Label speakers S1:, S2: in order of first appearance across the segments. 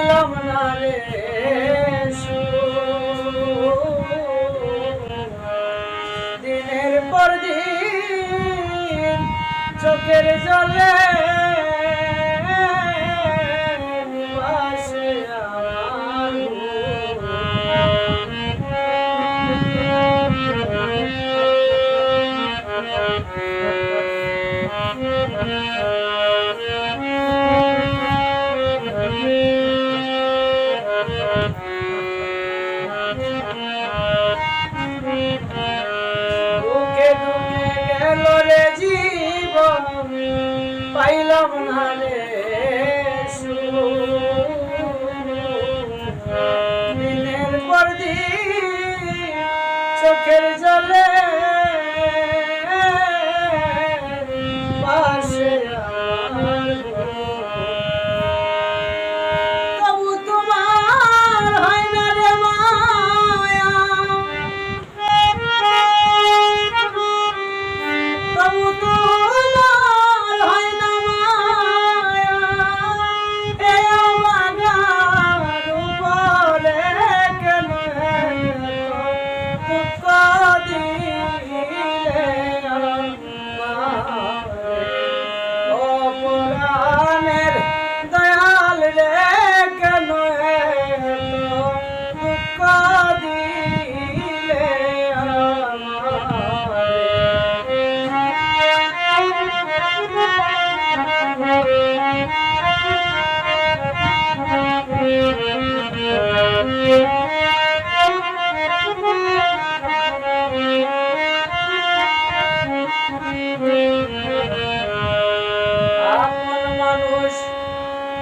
S1: পাইলাম না রে দিনের পর দিন চোখের জলে ভাসে আমার পাইলাম না রে দিনের পর দিন চোখের জলে পাশে তবু তোমার হয় না রে মায়া তবু তো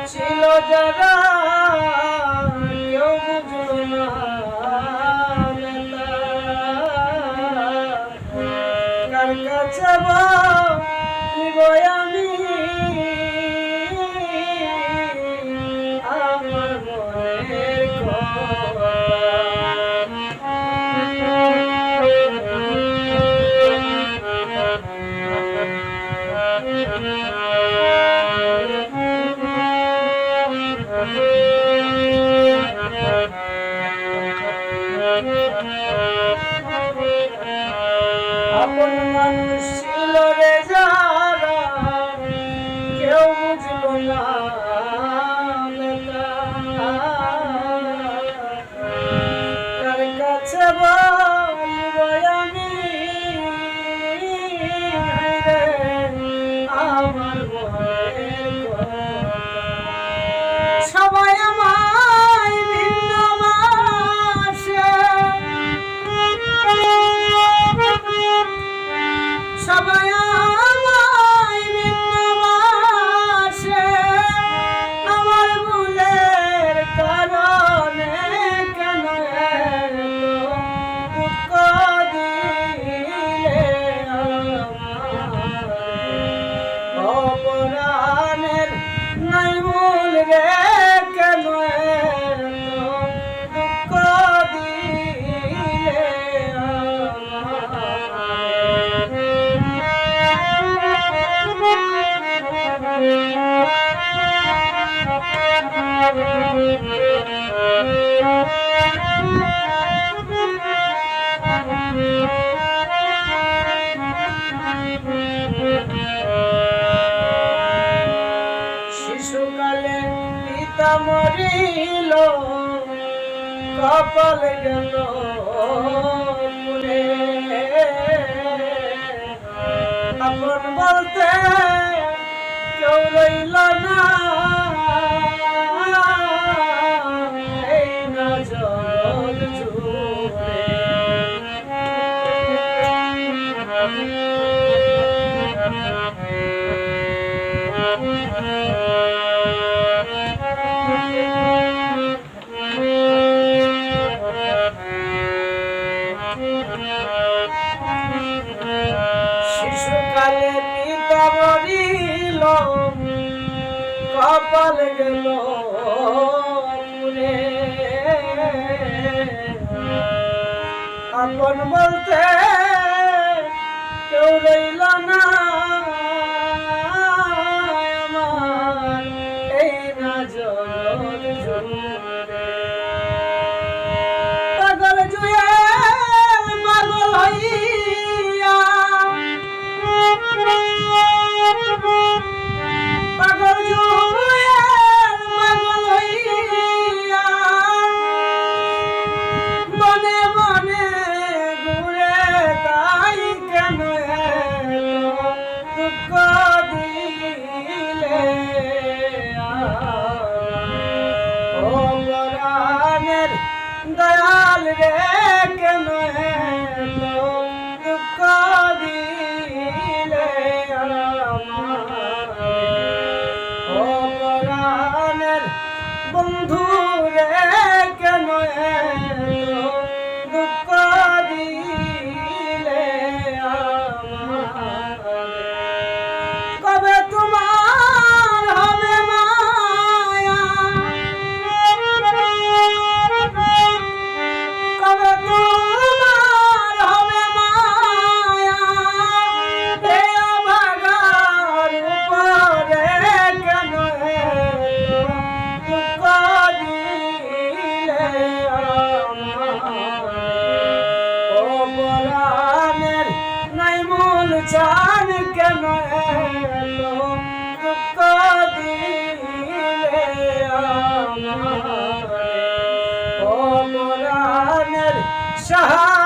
S1: ছিল যারা কেউ বুঝলো না কার কাছে বলিব আমি আমার মনের কথা আপন মানুষ ছিল রে যারা কেউ বুঝলো না কার কাছে বলব আমি আমার মনের কথা সবাই আমায় ভিন্ন ভাষে সবাই আমায় ভিন্ন ভাষে আমার ভুলের কারণে কেন দুঃখ দিলে অপরাণের নাই ভুল রে কেন দুঃখ দিলে শিশুকালে পিতা মরিল কপাল গেল পুড়ে আপন বলতে কেউ রইল না এই না জগৎ জুড়ে শিশুকালে পিতা মরিল কপাল গেল পুড়ে আপন বলতে কেউ রইল না আমার এই না জগৎ পরাণের দয়াল রে কেন এলো দুঃখ দিলে আমারে ও পরাণের বন্ধু রে কেন এলো দুঃখ দিলে আমারে কবে তোমার হবে মায়া কবে তোমার হবে মায়া হে অভাগার উপরে কেন এলো দুঃখ দিলে আমারে ও পরাণের নাই মূল চান কেন এলো দুঃখ দিলে আমারে ও পরাণের সাহা